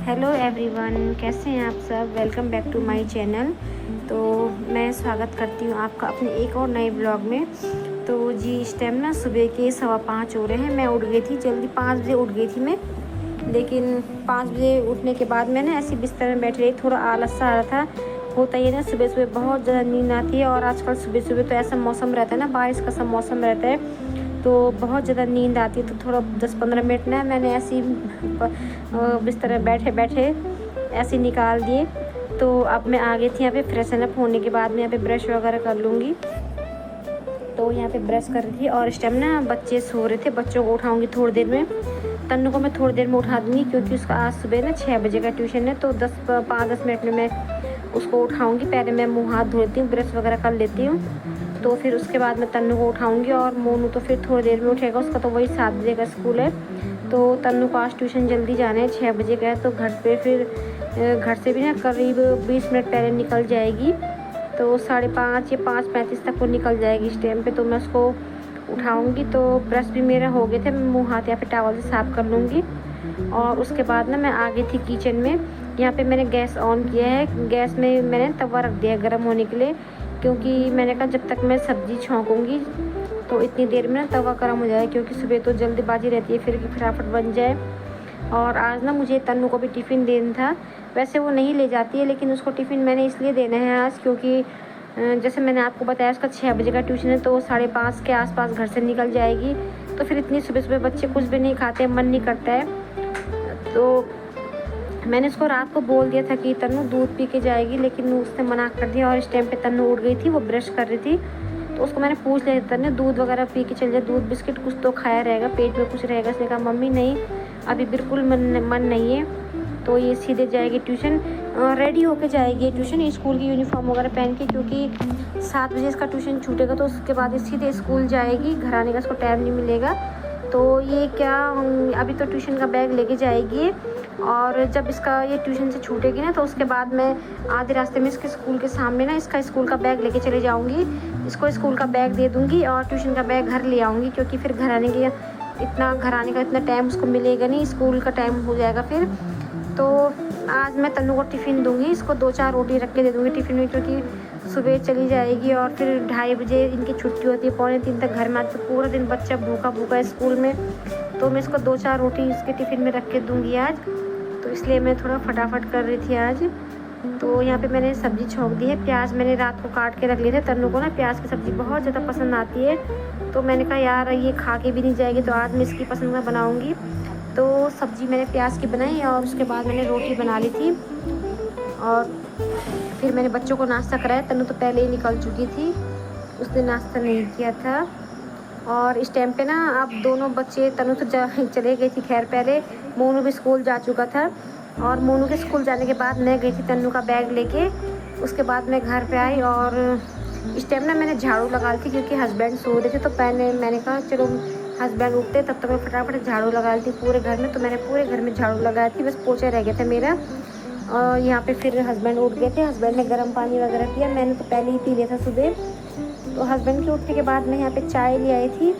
Hello everyone, कैसे हैं आप सब। Welcome back to my channel. तो मैं स्वागत करती हूँ आपका अपने एक और नए ब्लॉग में। तो जी इस टाइम ना सुबह के 5:15 हो रहे हैं। मैं उठ गई थी जल्दी, 5 बजे उठ गई थी मैं। लेकिन 5 बजे उठने के बाद मैं ना ऐसी बिस्तर में बैठ रही, थोड़ा आलस सा आ रहा था। होता ही है ना, सुबह सुबह बहुत ज़्यादा नींद आती है। और आजकल सुबह सुबह तो ऐसा मौसम रहता है ना, बारिश का सा मौसम रहता है, तो बहुत ज़्यादा नींद आती है। तो थोड़ा 10-15 मिनट ना मैंने ऐसी बिस्तर में बैठे बैठे ऐसे निकाल दिए। तो अब मैं आ गई थी यहाँ पे। फ्रेशन अप होने के बाद मैं यहाँ पे ब्रश वगैरह कर लूँगी। तो यहाँ पे ब्रश कर रही थी और इस टाइम ना बच्चे सो रहे थे। बच्चों को उठाऊँगी थोड़ी देर में। तन्नू को मैं थोड़ी देर में उठा दूँगी क्योंकि उसका आज सुबह ना 6 बजे का ट्यूशन है। तो 5-10 मिनट में मैं उसको उठाऊँगी। पहले मैं मुँह हाथ धो लेती हूँ, ब्रश वगैरह कर लेती हूँ। तो फिर उसके बाद मैं तन्नू को उठाऊँगी। और मोनू तो फिर थोड़ी देर में उठेगा, उसका तो वही 7 बजे का स्कूल है। तो तन्नू को आज ट्यूशन जल्दी जाना है, 6 बजे का है। तो घर पे फिर घर से भी ना करीब 20 मिनट पहले निकल जाएगी। तो 5:30 या 5:35 तक वो निकल जाएगी इस टाइम पे। तो मैं उसको उठाऊँगी। तो ब्रश भी मेरा हो गए थे, मैं मुँह हाथ या फिर टॉवल से साफ़ कर लूँगी। और उसके बाद ना मैं आ गई थी किचन में। यहाँ पे मैंने गैस ऑन किया है। गैस में मैंने तवा रख दिया है गर्म होने के लिए, क्योंकि मैंने कहा जब तक मैं सब्ज़ी छौंकूँगी तो इतनी देर में ना तवा गर्म हो जाए, क्योंकि सुबह तो जल्दबाजी रहती है फिर कि फटाफट बन जाए। और आज ना मुझे तन्नू को भी टिफ़िन देना था। वैसे वो नहीं ले जाती है, लेकिन उसको टिफ़िन मैंने इसलिए देना है आज क्योंकि जैसे मैंने आपको बताया उसका 6 बजे का ट्यूशन है। तो वो 5:30 के आसपास घर से निकल जाएगी। तो फिर इतनी सुबह सुबह बच्चे कुछ भी नहीं खाते, मन नहीं करता है। तो मैंने उसको रात को बोल दिया था कि तन्नू दूध पी के जाएगी, लेकिन उसने मना कर दिया। और इस टाइम पे तन्नू उठ गई थी, वो ब्रश कर रही थी। तो उसको मैंने पूछ लिया था, तन्नू दूध वगैरह पी के चल जाए, दूध बिस्किट कुछ तो खाया रहेगा, पेट में कुछ रहेगा। उसने कहा मम्मी नहीं, अभी बिल्कुल मन नहीं है। तो ये सीधे जाएगी ट्यूशन, रेडी होके जाएगी ट्यूशन, स्कूल की यूनिफॉर्म वगैरह पहन के, क्योंकि 7 बजे इसका ट्यूशन छूटेगा। तो उसके बाद ये सीधे स्कूल जाएगी, घर आने का इसको टाइम नहीं मिलेगा। तो ये क्या अभी तो ट्यूशन का बैग लेके जाएगी। और जब इसका ये ट्यूशन से छूटेगी ना, तो उसके बाद मैं आधे रास्ते में इसके स्कूल के सामने ना इसका स्कूल का बैग लेके चले जाऊंगी। इसको स्कूल का बैग दे दूंगी और ट्यूशन का बैग घर ले आऊँगी, क्योंकि फिर घर आने का इतना टाइम उसको मिलेगा नहीं, स्कूल का टाइम हो जाएगा फिर। तो आज मैं तन्नू को टिफ़िन दूँगी, इसको 2-4 रोटी रख के दे दूँगी टिफ़िन में, क्योंकि सुबह चली जाएगी और फिर 2:30 बजे इनकी छुट्टी होती है, 2:45 तक घर में आती। तो पूरा दिन बच्चा भूखा भूखा है स्कूल में। तो मैं इसको 2-4 रोटी इसके टिफ़िन में रख के दूँगी आज। तो इसलिए मैं थोड़ा फटाफट कर रही थी आज। तो यहाँ पे मैंने सब्ज़ी छौंक दी है। प्याज मैंने रात को काट के रख लिए थे। तन्नू को ना प्याज की सब्ज़ी बहुत ज़्यादा पसंद आती है। तो मैंने कहा यार ये खा के भी नहीं जाएगी, तो आज मैं इसकी पसंद का बनाऊँगी। तो सब्ज़ी मैंने प्याज की बनाई और उसके बाद मैंने रोटी बना ली थी। और फिर मैंने बच्चों को नाश्ता कराया। तन्नू तो पहले ही निकल चुकी थी, उसने नाश्ता नहीं किया था। और इस टाइम पे ना अब दोनों बच्चे, तन्नू तो चले गई थी खैर पहले, मोनू भी स्कूल जा चुका था। और मोनू के स्कूल जाने के बाद मैं गई थी तन्नू का बैग लेके। उसके बाद मैं घर पे आई और इस टाइम ना मैंने झाड़ू लगा ली थी, क्योंकि हस्बैंड सो रहे थे। तो मैंने कहा चलो हस्बैंड उठते तब तक मैं फटाफट झाड़ू लगा ली थी पूरे घर में। तो मैंने पूरे घर में झाड़ू लगाई थी, बस पोछा रह गया था मेरा। और यहाँ पे फिर हस्बैंड उठ गए थे। हस्बैंड ने गर्म पानी वगैरह पिया, मैंने तो पहले ही पी लिया था सुबह। तो हस्बैंड के उठने के बाद मैं यहाँ पे चाय ले आई थी।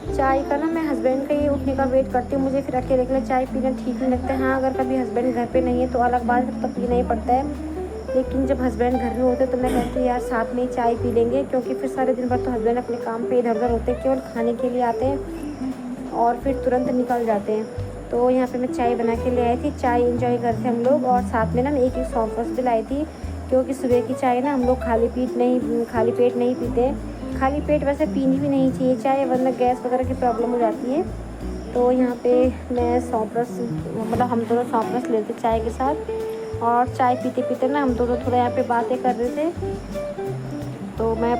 चाय का ना मैं हस्बैंड का ये उठने का वेट करती हूँ, मुझे फिर अकेले अकेले चाय पीना ठीक नहीं लगता है। हाँ अगर कभी हस्बैंड घर पे नहीं है तो अलग बात है, तो पीना ही पड़ता है। लेकिन जब हस्बैंड घर में होते तो मैं कहती हूँ यार साथ में ही चाय पी लेंगे, क्योंकि फिर सारे दिन भर तो हस्बैंड अपने काम पे इधर उधर होते हैं, केवल खाने के लिए आते हैं और फिर तुरंत निकल जाते हैं। तो यहाँ पे मैं चाय बना के ले आई थी, चाय इंजॉय करते हम लोग। और साथ में ना मैं एक सॉफ्ट भी लाई थी, क्योंकि सुबह की चाय ना हम लोग खाली पेट नहीं पीते। खाली पेट वैसे पीनी भी नहीं चाहिए चाय, वरना गैस वगैरह की प्रॉब्लम हो जाती है। तो यहाँ पे मैं मतलब हम दोनों सॉफ्ट लेते चाय के साथ। और चाय पीते पीते ना हम दोनों थोड़ा यहाँ पे बातें कर रहे थे। तो मैं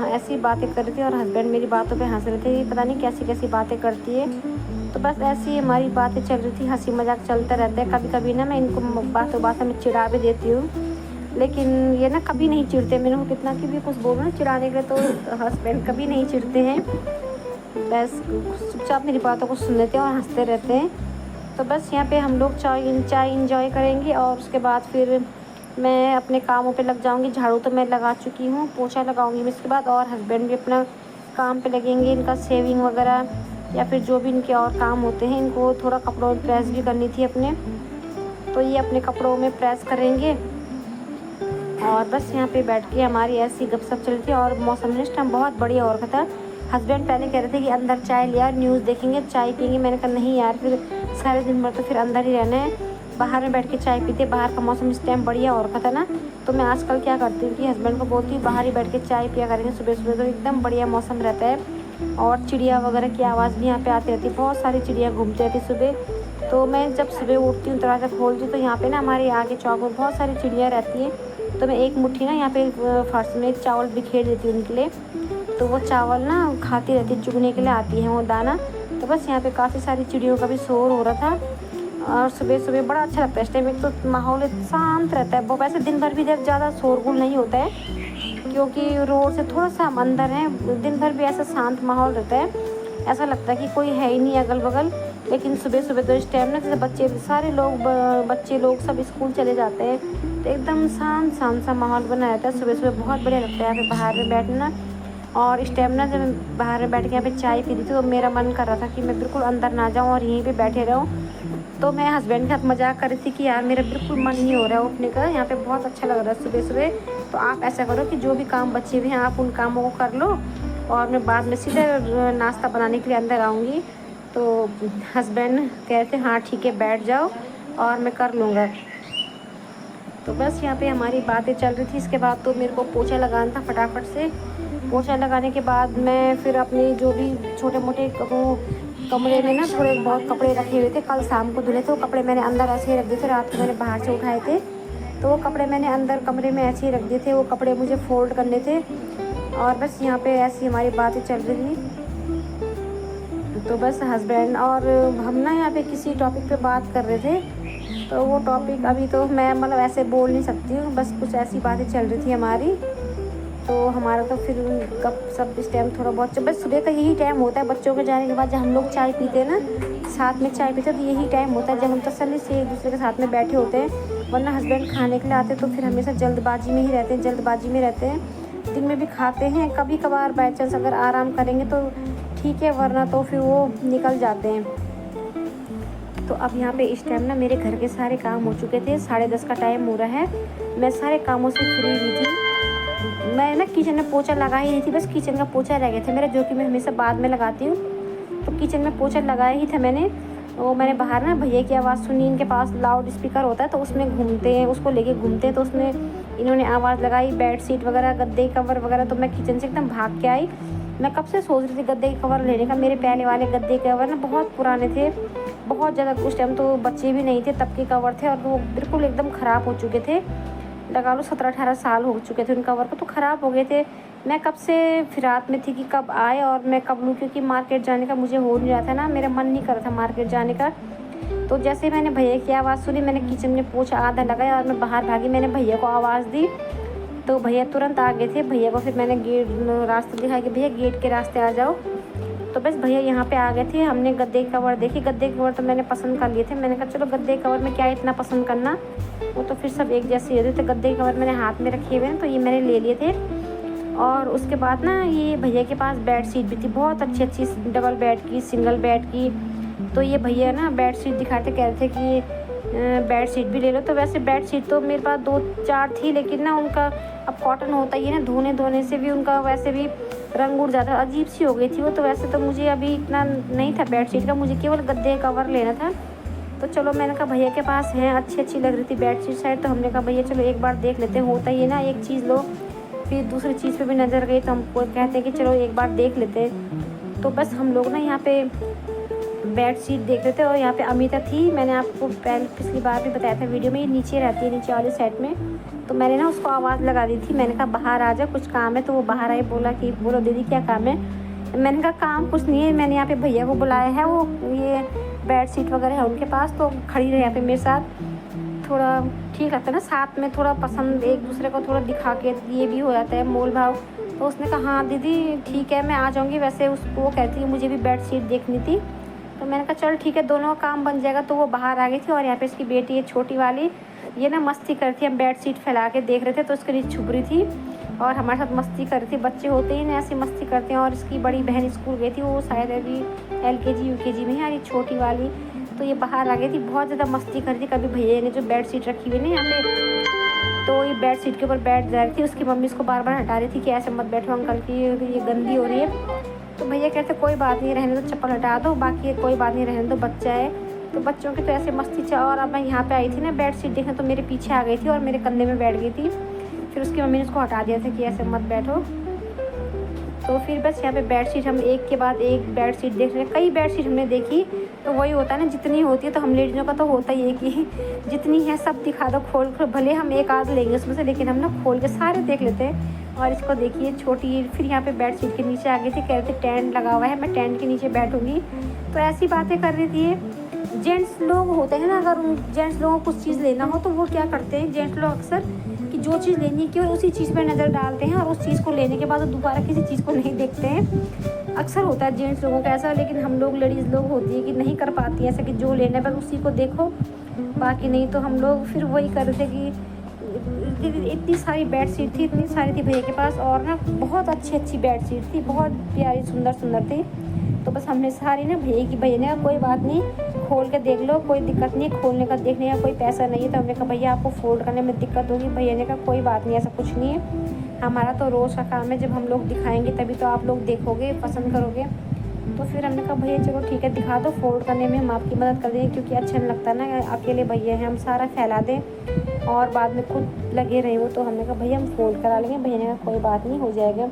ऐसी बातें कर रही थी और हस्बैंड मेरी बातों पे हंस रहे थे, ये पता नहीं कैसी कैसी बातें करती है। तो बस ऐसी हमारी बातें चल रही थी, हंसी मजाक चलता रहता है। कभी कभी ना मैं इनको बातों में चिढ़ा भी देती हूँ, लेकिन ये ना कभी नहीं चिढ़ते। मैंने उनको कितना कि भी कुछ बोलो ना चिढ़ाने के लिए, तो हस्बैंड कभी नहीं चिढ़ते हैं, बस चुपचाप मेरी बातों को सुन लेते हैं और हंसते रहते हैं। तो बस यहाँ पे हम लोग चाय इंजॉय करेंगे और उसके बाद फिर मैं अपने कामों पे लग जाऊँगी। झाड़ू तो मैं लगा चुकी हूँ, पोछा लगाऊँगी मैं इसके बाद। और हस्बैंड भी अपना काम पे लगेंगे, इनका सेविंग वगैरह या फिर जो भी इनके और काम होते हैं। इनको थोड़ा कपड़ों प्रेस भी करनी थी अपने। तो ये अपने कपड़ों में प्रेस करेंगे और बस यहाँ पे बैठ के हमारी ऐसी गपशप चल रही थी। और मौसम इस टाइम बहुत बढ़िया हो रखा था। हस्बैंड पहले कह रहे थे कि अंदर चाय लिया, न्यूज़ देखेंगे, चाय पियेंगे। मैंने कहा नहीं यार, फिर सारे दिन भर तो फिर अंदर ही रहना है, बाहर में बैठ के चाय पीते। बाहर का मौसम इस टाइम बढ़िया हो रखा था ना, तो मैं आजकल क्या करती हूँ कि हस्बैंड को बोलती हूँ बाहर ही बैठ के चाय पिया करेंगे सुबह सुबह, तो एकदम बढ़िया मौसम रहता है। और चिड़िया वगैरह की आवाज़ भी यहाँ पे आती रहती है, बहुत सारी चिड़िया घूमती रहती सुबह। तो मैं जब सुबह उठती हूँ, दरवाज़ा खोलती हूँ, तो यहाँ पे ना हमारे आगे चौक में बहुत सारी चिड़िया रहती हैं। तो मैं एक मुट्ठी ना यहाँ पे फर्श में चावल बिखेर देती हूँ उनके लिए, तो वो चावल ना खाती रहती है, चुगने के लिए आती है वो दाना। तो बस यहाँ पे काफ़ी सारी चिड़ियों का भी शोर हो रहा था और सुबह सुबह बड़ा अच्छा लगता है इस टाइम। एक तो माहौल शांत रहता है, वो वैसे दिन भर भी इधर ज़्यादा शोरगुल नहीं होता है क्योंकि रोड से थोड़ा सा हम अंदर हैं। दिन भर भी ऐसा शांत माहौल रहता है, ऐसा लगता है कि कोई है ही नहीं अगल बगल। लेकिन सुबह सुबह तो इस टाइम ना जैसे बच्चे सारे लोग बच्चे लोग सब स्कूल चले जाते हैं, तो एकदम शांत शांत सा माहौल बना रहता है। सुबह सुबह बहुत बढ़िया लगता है यहाँ पे बाहर में बैठना। और इस टाइम ना जब मैं बाहर में बैठ के यहाँ पे चाय पी रही थी, तो मेरा मन कर रहा था कि मैं बिल्कुल अंदर ना जाऊँ और यहीं पे बैठे रहूँ। तो मैं हस्बैंड के साथ मजाक कर रही थी कि यार मेरा बिल्कुल मन नहीं हो रहा है उठने का, यहाँ पे बहुत अच्छा लग रहा है सुबह सुबह। तो आप ऐसा करो कि जो भी काम बचे हुए हैं आप उन कामों को कर लो और मैं बाद में सीधे नाश्ता बनाने के लिए अंदर आऊँगी। तो हस्बैंड कह रहे थे हाँ ठीक है बैठ जाओ और मैं कर लूँगा। तो बस यहाँ पे हमारी बातें चल रही थी। इसके बाद तो मेरे को पोछा लगाना था फटाफट से। पोछा लगाने के बाद मैं फिर अपने जो भी छोटे मोटे कमरे में ना थोड़े बहुत कपड़े रखे हुए थे, कल शाम को धुले थे वो कपड़े मैंने अंदर ऐसे ही रख दिए थे, रात को मैंने बाहर से उठाए थे, तो वो कपड़े मैंने अंदर कमरे में ऐसे ही रख दिए थे। वो कपड़े मुझे फोल्ड करने थे और बस यहाँ पे ऐसी हमारी बातें चल रही थी। तो बस हस्बैंड और हम ना यहाँ पे किसी टॉपिक पे बात कर रहे थे, तो वो टॉपिक अभी तो मैं मतलब ऐसे बोल नहीं सकती हूँ, बस कुछ ऐसी बातें चल रही थी हमारी। तो हमारा तो फिर कब सब इस टाइम थोड़ा बहुत बस सुबह का यही टाइम होता है, बच्चों के जाने के बाद जब हम लोग चाय पीते हैं ना साथ में चाय पीते हैं, तो यही टाइम होता है जब हम तसल्ली से एक दूसरे के साथ में बैठे होते हैं। वरना हस्बैंड खाने के लिए आते तो फिर हमेशा जल्दबाजी में ही रहते हैं, जल्दबाजी में रहते हैं। दिन में भी खाते हैं, कभी कभार बाई चांस अगर आराम करेंगे तो ठीक है, वरना तो फिर वो निकल जाते हैं। तो अब यहाँ पे इस टाइम ना मेरे घर के सारे काम हो चुके थे, 10:30 का टाइम हो रहा है, मैं सारे कामों से फ्री हुई थी। मैं ना किचन में पोछा लगा ही नहीं थी, बस किचन का पोछा रह गया था मेरा, जो कि मैं हमेशा बाद में लगाती हूँ। तो किचन में पोछा लगाया ही था मैंने। वो मैंने बाहर ना भैया की आवाज़ सुनी, इनके पास लाउड स्पीकर होता है तो उसमें घूमते हैं, उसको लेके घूमते हैं, तो उसमें इन्होंने आवाज़ लगाई, बेड शीट वगैरह गद्दे कवर वगैरह। तो मैं किचन से एकदम भाग के आई। मैं कब से सोच रही थी गद्दे के कवर लेने का, मेरे पहले वाले गद्दे के कवर ना बहुत पुराने थे, बहुत ज़्यादा, उस टाइम तो बच्चे भी नहीं थे तब के कवर थे और वो बिल्कुल एकदम ख़राब हो चुके थे, लगा लो 17-18 साल हो चुके थे उन कवर को, तो ख़राब हो गए थे। मैं कब से फिरात में थी कि कब आए और मैं कब लूँ, क्योंकि मार्केट जाने का मुझे हो नहीं रहा था ना, मेरा मन नहीं कर रहा था मार्केट जाने का। तो जैसे मैंने भैया की आवाज़ सुनी, मैंने किचन में पोछा आधा लगाया और मैं बाहर भागी, मैंने भैया को आवाज़ दी तो भैया तुरंत आ गए थे। भैया को फिर मैंने गेट रास्ता दिखाया कि भैया गेट के रास्ते आ जाओ। तो बस भैया यहाँ पे आ गए थे। हमने गद्दे के कवर देखे, गद्दे के कवर तो मैंने पसंद कर लिए थे। मैंने कहा चलो गद्दे के कवर में क्या इतना पसंद करना, वो तो फिर सब एक जैसे ही होते थे। गद्दे के कवर मैंने हाथ में रखे हुए हैं तो ये मैंने ले लिए थे। और उसके बाद ना ये भैया के पास बेड शीट भी थी, बहुत अच्छी अच्छी, डबल बेड की, सिंगल बेड की। तो ये भैया ना बेड शीट दिखाते, कह रहे थे कि बेड शीट भी ले लो। तो वैसे बेड शीट तो मेरे पास 2-4 थी, लेकिन ना उनका अब कॉटन होता ही है ना, धोने से भी उनका वैसे भी रंग उड़ जाता, अजीब सी हो गई थी वो। तो वैसे तो मुझे अभी इतना नहीं था बेड शीट का, मुझे केवल गद्दे का कवर लेना था। तो चलो मैंने कहा भैया के पास हैं, अच्छी लग रही थी बेड शीट शायद, तो हमने कहा भैया चलो एक बार देख लेते हैं। होता ही है ना, एक चीज़ लो फिर दूसरी चीज़ पे भी नज़र गई तो हमको कहते हैं कि चलो एक बार देख लेते हैं। तो बस हम लोग ना यहाँ पे बेड शीट देख रहे थे और यहाँ पे अमिता थी, मैंने आपको पिछली बार भी बताया था वीडियो में, ये नीचे रहती है, नीचे वाले सेट में। तो मैंने ना उसको आवाज़ लगा दी थी, मैंने कहा बाहर आ जा, कुछ काम है। तो वो बाहर आई, बोला कि बोलो दीदी क्या काम है। मैंने कहा काम कुछ नहीं है, मैंने यहाँ पे भैया को बुलाया है, वो ये बेड शीट वगैरह है उनके पास, तो खड़ी रहे यहाँ पे मेरे साथ, थोड़ा ठीक लगता है ना साथ में, थोड़ा पसंद एक दूसरे को थोड़ा दिखा के ये भी हो जाता है मोल भाव। तो उसने कहा हाँ दीदी ठीक है मैं आ जाऊँगी। वैसे उसको वो कहती है मुझे भी बेड शीट देखनी थी, तो मैंने कहा चल ठीक है दोनों का काम बन जाएगा। तो वो बाहर आ गई थी और यहाँ पे इसकी बेटी है छोटी वाली, ये ना मस्ती करती है, हम बेड शीट फैला के देख रहे थे तो उसके नीचे छुप रही थी और हमारे साथ मस्ती कर रही थी। बच्चे होते ही ना ऐसी मस्ती करते हैं। और इसकी बड़ी बहन स्कूल गई थी, वो शायद अभी LKG UKG में है, और ये छोटी वाली तो ये बाहर आ गई थी, बहुत ज़्यादा मस्ती कर रही थी। कभी भैया ने जो बेड शीट रखी हुई ना यहाँ पे, तो ये बेड शीट के ऊपर बैठ जा रही थी। उसकी मम्मी इसको बार बार हटा रही थी कि ऐसे मत बैठो अंकल की, ये गंदी हो रही है। तो भैया कहते कोई बात नहीं, रहने दो, चप्पल हटा दो, बाकी कोई बात नहीं, रहने दो, बच्चा है। तो बच्चों की तो ऐसे मस्ती चल। और अब मैं यहाँ पे आई थी ना बेड शीट देखने, तो मेरे पीछे आ गई थी और मेरे कंधे में बैठ गई थी। फिर उसकी मम्मी ने उसको हटा दिया था कि ऐसे मत बैठो। तो फिर बस यहाँ पे बेड शीट हम एक के बाद एक बेड शीट देख रहे हैं। कई बेड शीट हमने देखी, तो वही होता है ना, जितनी होती है तो हम लेडीज़ों का तो होता ही है कि जितनी है सब दिखा दो, खोल कर। भले हम एक आध लेंगे उसमें से, लेकिन हम ना खोल के सारे देख लेते हैं। और इसको देखिए छोटी। फिर यहाँ पे बेड शीट के नीचे आ गई थी, कह रही थी टेंट लगा हुआ है, मैं टेंट के नीचे बैठूंगी। तो ऐसी बातें कर रही थी। जेंट्स लोग होते हैं ना, अगर जेंट्स लोगों को कुछ चीज़ लेना हो तो वो क्या करते हैं, जेंट्स लोग अक्सर कि जो चीज़ लेनी है केवल उसी चीज़ पर नज़र डालते हैं और उस चीज़ को लेने के बाद दोबारा किसी चीज़ को नहीं देखते हैं। अक्सर होता है जेंट्स लोगों का ऐसा। लेकिन हम लोग लेडीज़ लोग होती है कि नहीं कर पाती है ऐसा कि जो लेना है बस उसी को देखो, बाकी नहीं। तो हम लोग फिर वही कर रहे थे कि इतनी सारी बेड शीट थी, इतनी सारी थी भैया के पास, और ना बहुत अच्छी बेड शीट थी, बहुत प्यारी सुंदर थी। तो बस हमने सारी ना भैया ने कहा कोई बात नहीं, खोल के देख लो, कोई दिक्कत नहीं, खोलने का देखने का कोई पैसा नहीं है। तो हमने कहा भैया आपको फोल्ड करने में दिक्कत होगी। भैया ने कहा कोई बात नहीं, ऐसा कुछ नहीं है, हमारा तो रोज़ का काम है, जब हम लोग दिखाएंगे तभी तो आप लोग देखोगे, पसंद करोगे। तो फिर हमने कहा भैया चलो ठीक है, दिखा दो, फोल्ड करने में हम आपकी मदद कर देंगे, क्योंकि अच्छा नहीं लगता ना अकेले भैया हैं, हम सारा फैला दें और बाद में खुद लगे रहे वो। तो हमने कहा भैया हम फोल्ड करा लेंगे। भैया ने कहा कोई बात नहीं, हो जाएगा।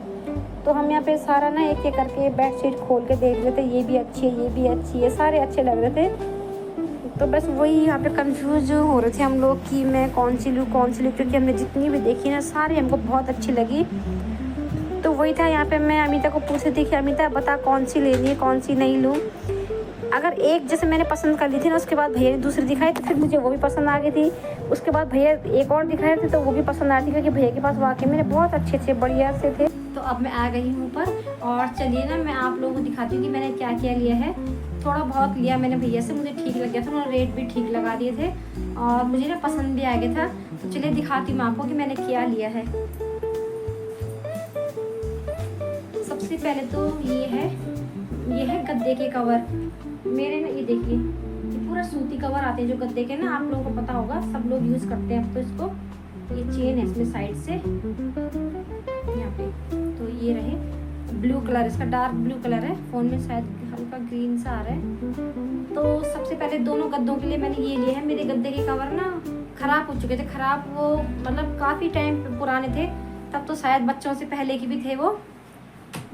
तो हम यहाँ पे सारा ना एक एक करके बेड शीट खोल के देख रहे थे, ये भी अच्छी है, ये भी अच्छी है, सारे अच्छे लग रहे थे। तो बस वही यहाँ पे कंफ्यूज हो रहे थे हम लोग कि मैं कौन सी लूँ, क्योंकि हमने जितनी भी देखी ना सारी हमको बहुत अच्छी लगी। तो वही था, यहाँ पे मैं अमिता को पूछ रही थी कि अमिता बता कौन सी लेनी है, कौन सी नहीं लूँ। अगर एक जैसे मैंने पसंद कर ली थी ना, उसके बाद भैया ने दूसरी दिखाई तो फिर मुझे वो भी पसंद आ गई थी। उसके बाद भैया एक और दिखाए थे तो वो भी पसंद आ थी, क्योंकि भैया के पास वाकई मेरे बहुत अच्छे बढ़िया से थे। तो अब मैं आ गई हूँ ऊपर, और चलिए ना मैं आप लोगों को दिखाती हूँ कि मैंने क्या क्या लिया है। थोड़ा बहुत लिया मैंने भैया से, मुझे ठीक लग गया था, उन्होंने रेट भी ठीक लगा दिए थे और मुझे ना पसंद भी आ गया था। तो चलिए दिखाती हूँ आपको कि मैंने क्या लिया है। सबसे पहले तो ये है गद्दे के कवर मेरे ना, ये देखिए ये पूरा सूती कवर आते हैं जो गद्दे के ना, आप लोगों को पता होगा, सब लोग यूज़ करते हैं अब तो इसको। ये चेन है इसमें साइड से यहाँ पे, तो ये रहे ब्लू कलर, इसका डार्क ब्लू कलर है, फ़ोन में शायद हल्का ग्रीन सा आ रहा है। तो सबसे पहले दोनों गद्दों के लिए मैंने ये लिया है। मेरे गद्दे के कवर ना ख़राब हो चुके थे, वो मतलब काफ़ी टाइम पुराने थे, तब तो शायद बच्चों से पहले के भी थे, वो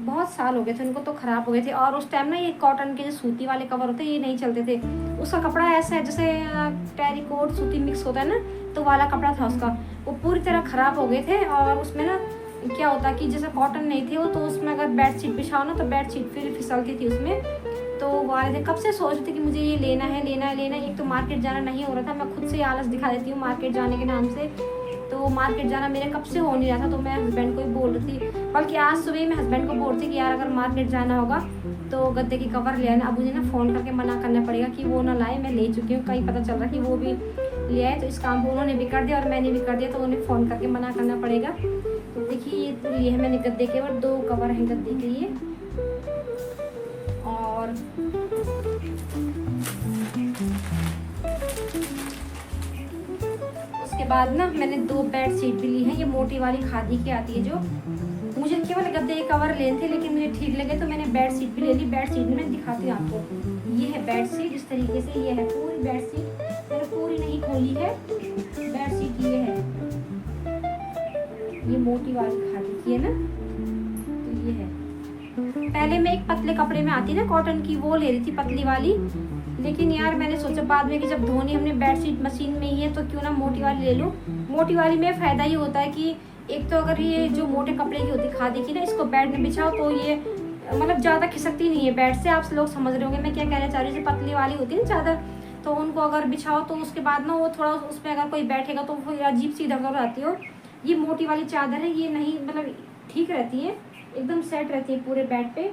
बहुत साल हो गए थे उनको, तो ख़राब हो गए थे। और उस टाइम ना ये कॉटन के जो सूती वाले कवर होते हैं ये नहीं चलते थे, उसका कपड़ा ऐसा है जैसे टेरिकोट सूती मिक्स होता है ना, तो वाला कपड़ा था उसका, वो पूरी तरह ख़राब हो गए थे। और उसमें ना क्या होता कि जैसे कॉटन नहीं थे वो, तो उसमें अगर बेडशीट बिछाओ ना तो बेडशीट फिर फिसलती थी उसमें। तो वो वाले थे, कब से सोच रहे थे कि मुझे ये लेना है। एक तो मार्केट जाना नहीं हो रहा था, मैं खुद से आलस दिखा देती हूँ मार्केट जाने के नाम से, तो मार्केट जाना मेरे कब से हो नहीं रहा था। तो मैं हस्बैंड को ही बोल रही थी, बल्कि आज सुबह मैं हस्बैंड को बोल रही थी कि यार अगर मार्केट जाना होगा तो गद्दे की कवर ले आना। अब मुझे ना फ़ोन करके मना करना पड़ेगा कि वो ना लाए, मैं ले चुकी हूँ, कहीं पता चल रहा कि वो भी ले आए, तो इस काम को उन्होंने भी कर दिया और मैंने भी कर दिया, तो उन्हें फ़ोन करके मना करना पड़ेगा। तो देखिए ये लिए है मैंने गद्दे के, और 2 कवर हैं गद्दे के लिए। और उसके बाद ना मैंने 2 बेड शीट भी ली हैं, ये मोटी वाली खादी की आती है जो, मुझे केवल गद्दे के कवर लेने थे लेकिन मुझे ठीक लगे तो मैंने बेड शीट भी ले ली। बेड शीट में मैं दिखाती हूँ आपको, ये है बेड शीट इस तरीके से, ये है पूरी बेड शीट, मैंने पूरी नहीं खोली है बेड शीट, ये है, ये मोटी वाली खादी की है ना, तो ये है। पहले मैं एक पतले कपड़े में आती ना कॉटन की, वो ले रही थी पतली वाली, लेकिन यार मैंने सोचा बाद में कि जब धोनी हमने बेडशीट मशीन में ही है तो क्यों ना मोटी वाली ले लूँ। मोटी वाली में फ़ायदा ये होता है कि एक तो अगर ये जो मोटे कपड़े की होती खादी की ना, इसको बेड में बिछाओ तो ये मतलब ज़्यादा खिसकती नहीं है बेड से। आप लोग समझ रहे होंगे मैं क्या कहना चाह रही हूँ। पतली वाली होती है ना चादर, तो उनको अगर बिछाओ तो उसके बाद ना वो थोड़ा उस पर अगर कोई बैठेगा तो वो अजीब सी इधर उधर आती हो। ये मोटी वाली चादर है, ये नहीं मतलब ठीक रहती है, एकदम सेट रहती है पूरे बेड पे।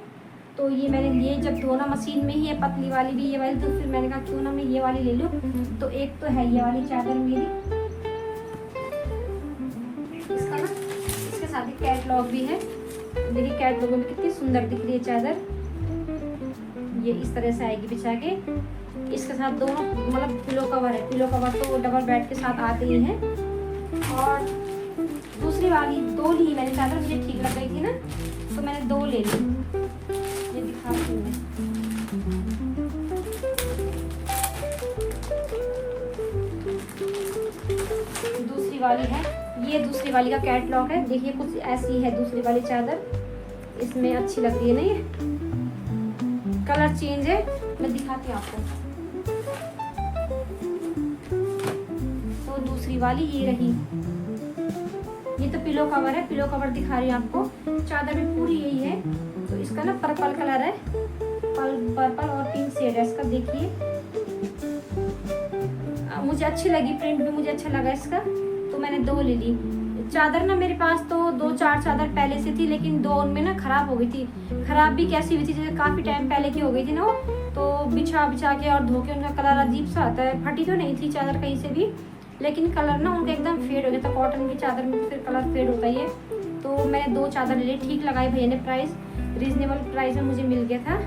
तो ये मैंने लिए, जब धोना मशीन में ही है पतली वाली भी ये वाली, तो फिर मैंने कहा क्यों ना मैं ये वाली ले लूँ। तो एक तो है ये वाली चादर मेरी, इसका ना इसके साथ ही कैटलॉग भी है। देखिए कैटलॉग में कितनी सुंदर दिख रही है चादर, ये इस तरह से आएगी बिछा के, इसके साथ दोनों मतलब पिलो कवर है। पिलो कवर तो डबल बेड के साथ आते ही हैं। और दूसरी वाली 2 ली मैंने चादर, मुझे ठीक लग गई थी ना तो मैंने 2 ले ली। ये दिखाती हूँ मैं। दूसरी वाली है, ये दूसरी वाली का कैटलॉग है। देखिए कुछ ऐसी है दूसरी वाली चादर, इसमें अच्छी लग रही है ना, ये कलर चेंज है। मैं दिखाती हूँ आपको। तो दूसरी वाली ये रही, ये तो पिलो कवर है। पिलो कवर दिखा रही हूँ आपको। चादर भी पूरी यही है। तो इसका ना पर्पल कलर है, पर्पल और पिंक शेड है इसका। देखिए मुझे अच्छी लगी, प्रिंट भी मुझे अच्छा लगा इसका, तो मैंने 2 ले ली। चादर ना मेरे पास तो 2-4 चादर पहले से थी, लेकिन 2 उनमें ना खराब हो गई थी। खराब भी कैसी हुई थी, जैसे काफ़ी टाइम पहले की हो गई थी ना वो, तो बिछा के और धो के उनका कलर अजीब सा आता है। फटी तो नहीं थी चादर कहीं से भी, लेकिन कलर ना उनका एकदम फेड हो गया था। कॉटन की चादर में फिर कलर फेड होता ही है। तो मैंने 2 चादर ले ली, ठीक लगाई भैया ने प्राइस, रीजनेबल प्राइस में मुझे मिल गया था।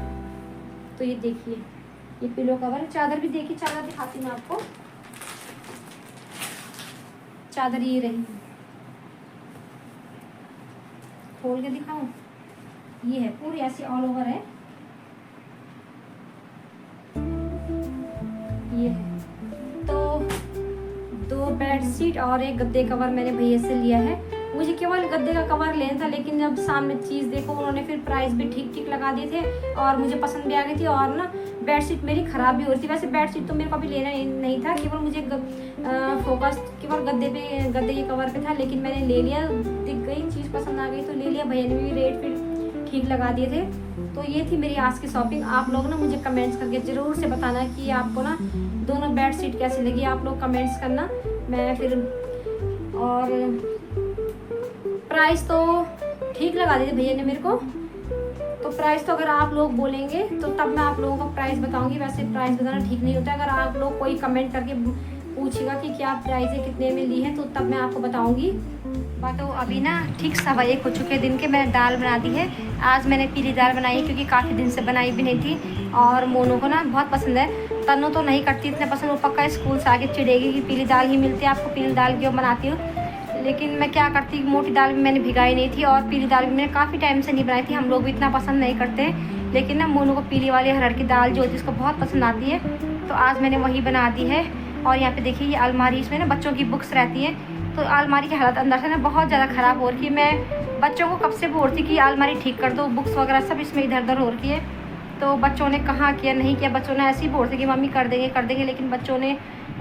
तो ये देखिए, ये पिलो कवर। चादर भी देखिए, चादर दिखाती हूँ आपको। चादर ये रही, खोल के दिखाऊं। ये है पूरी ऐसी ऑल ओवर है। ये है। तो 2 बेडशीट और 1 गद्दे कवर मैंने भैया से लिया है। मुझे केवल गद्दे का कवर लेना था, लेकिन जब सामने चीज़ देखो उन्होंने फिर प्राइस भी ठीक लगा दिए थे और मुझे पसंद भी आ गई थी। और ना बेडशीट मेरी ख़राब भी हो रही थी। वैसे बेडशीट तो मेरे को अभी लेना नहीं था, केवल मुझे फोकस केवल गद्दे के कवर पे था, लेकिन मैंने ले लिया। दिख गई चीज़, पसंद आ गई तो ले लिया। भैया ने भी रेट फिर ठीक लगा दिए थे। तो ये थी मेरी आज की शॉपिंग। आप लोग ना मुझे कमेंट्स करके ज़रूर से बताना कि आपको ना दोनों बेडशीट कैसी लगी। आप लोग कमेंट्स करना, मैं फिर। और प्राइस तो ठीक लगा दिए भैया ने मेरे को। तो प्राइस तो अगर आप लोग बोलेंगे तो तब मैं आप लोगों का प्राइस बताऊंगी। वैसे प्राइस बताना ठीक नहीं होता। अगर आप लोग कोई कमेंट करके पूछेगा कि क्या प्राइस है, कितने में ली है, तो तब मैं आपको बताऊंगी। तो अभी ना ठीक 1:15 हो चुके दिन के। मैंने दाल बना दी है। आज मैंने पीली दाल बनाई है, क्योंकि काफ़ी दिन से बनाई भी नहीं थी। और मोनू को ना बहुत पसंद है। तन्नू तो नहीं करती इतना पसंद, वो पक्का स्कूल से आके चिड़ेगी कि पीली दाल ही मिलती है, आपको पीली दाल क्यों बनाती हो। लेकिन मैं क्या करती, मोटी दाल भी मैंने भिगाई नहीं थी और पीली दाल भी मैंने काफ़ी टाइम से नहीं बनाई थी। हम लोग भी इतना पसंद नहीं करते, लेकिन ना मोनू को पीली वाली अरहर की दाल जो होती है उसको बहुत पसंद आती है। तो आज मैंने वही बना दी है। और यहाँ पे देखिए, ये अलमारी, इसमें ना बच्चों की बुक्स रहती है। तो अलमारी की हालत अंदर से ना बहुत ज़्यादा ख़राब हो रही है। मैं बच्चों को कब से बोल रही थी कि अलमारी ठीक कर दो, बुक्स वगैरह सब इसमें इधर उधर हो रही है। तो बच्चों ने कहाँ किया, नहीं किया। बच्चों ने ऐसे ही बोल रहे कि मम्मी कर देंगे, लेकिन बच्चों ने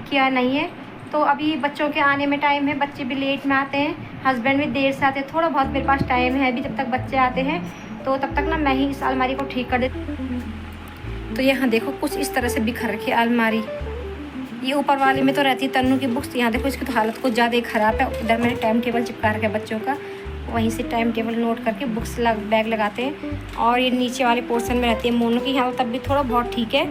किया नहीं है। तो अभी बच्चों के आने में टाइम है, बच्चे भी लेट में आते हैं, हस्बैंड भी देर से आते हैं। थोड़ा बहुत मेरे पास टाइम है अभी, जब तक बच्चे आते हैं तो तब तक ना मैं ही इस अलमारी को ठीक कर देती। तो यहाँ देखो कुछ इस तरह से बिखर रखी है अलमारी। ये ऊपर वाले में तो रहती है तन्नू की बुक्स। यहाँ देखो इसकी तो हालत कुछ ज़्यादा ही ख़राब है। इधर मैंने टाइम टेबल चिपका रखा है बच्चों का, वहीं से टाइम टेबल नोट करके बुक्स बैग लगाते हैं। और ये नीचे वाले पोर्शन में रहती है मोनू की, यहाँ तब भी थोड़ा बहुत ठीक है।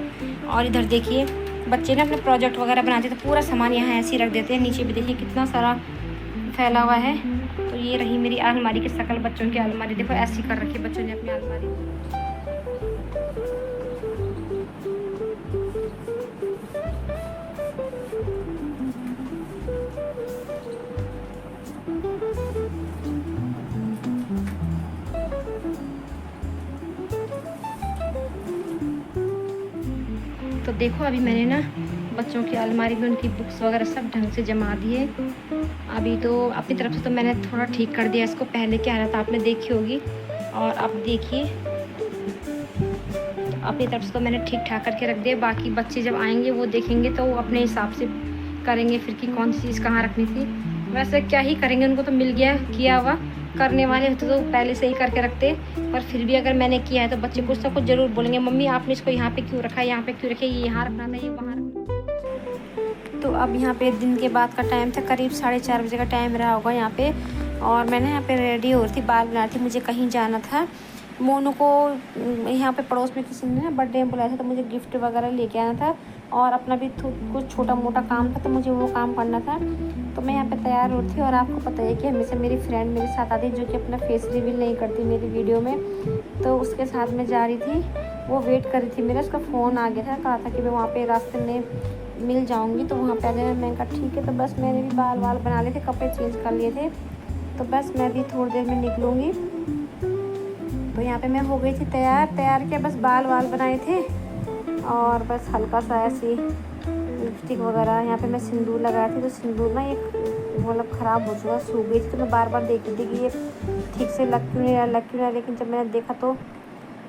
और इधर देखिए बच्चे ना अपने प्रोजेक्ट वगैरह बनाते हैं तो पूरा सामान यहाँ ऐसे ही रख देते हैं। नीचे भी देखिए कितना सारा फैला हुआ है। तो ये रही मेरी अलमारी की शक्ल। बच्चों की अलमारी देखो ऐसी कर रखी है बच्चों ने अपनी अलमारी। तो देखो अभी मैंने ना बच्चों की अलमारी में उनकी बुक्स वगैरह सब ढंग से जमा दिए। अभी तो अपनी तरफ से तो मैंने थोड़ा ठीक कर दिया इसको। पहले क्या हालत आपने देखी होगी, और अब देखिए अपनी तरफ से तो मैंने ठीक ठाक करके रख दिया। बाकी बच्चे जब आएंगे वो देखेंगे तो वो अपने हिसाब से करेंगे फिर कि कौन सी चीज़ कहाँ रखनी थी। वैसे क्या ही करेंगे, उनको तो मिल गया किया हुआ। करने वाले होते तो पहले से ही करके रखते, पर फिर भी अगर मैंने किया है तो बच्चे कुछ ना कुछ ज़रूर बोलेंगे, मम्मी आपने इसको यहाँ पे क्यों रखा है, यहाँ पे क्यों रखे, ये यहाँ रखना था, ये वहाँ रखना। तो अब यहाँ पे दिन के बाद का टाइम था, करीब 4:30 बजे का टाइम रहा होगा यहाँ पे। और मैंने यहाँ पे रेडी हो रही थी, बाल बना रही थी, मुझे कहीं जाना था। मोनू को यहाँ पे पड़ोस में किसी ने ना बर्थडे में बुलाया था, तो मुझे गिफ्ट वगैरह लेके आना था और अपना भी कुछ छोटा मोटा काम था, तो मुझे वो काम करना था। तो मैं यहाँ पे तैयार हो रही थी। और आपको पता है कि हमेशा मेरी फ्रेंड मेरे साथ आती है जो कि अपना फेस रिवील नहीं करती मेरी वीडियो में, तो उसके साथ मैं जा रही थी। वो वेट कर रही थी मेरा। उसका फ़ोन आ गया था, कहा था कि मैं वहाँ पे रास्ते में मिल जाऊँगी तो वहाँ पे आ जाना। मैंने कहा ठीक है। तो बस मैंने भी बाल वाल बना लिए थे, कपड़े चेंज कर लिए थे, तो बस मैं भी थोड़ी देर में निकलूँगी। तो यहाँ पे मैं हो गई थी तैयार क्या बस बाल वाल बनाए थे और बस हल्का सा ऐसी लिपस्टिक वगैरह। यहाँ पे मैं सिंदूर लगाया थी, तो सिंदूर ना ये मतलब ख़राब हो चुका, सूख गई थी। तो मैं बार बार देख रही थी कि ये ठीक से लग क्यों नहीं रहा, लेकिन जब मैंने देखा तो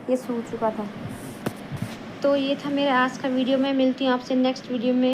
ये सूख चुका था। तो ये था मेरा आज का वीडियो। मैं मिलती हूँ आपसे नेक्स्ट वीडियो में।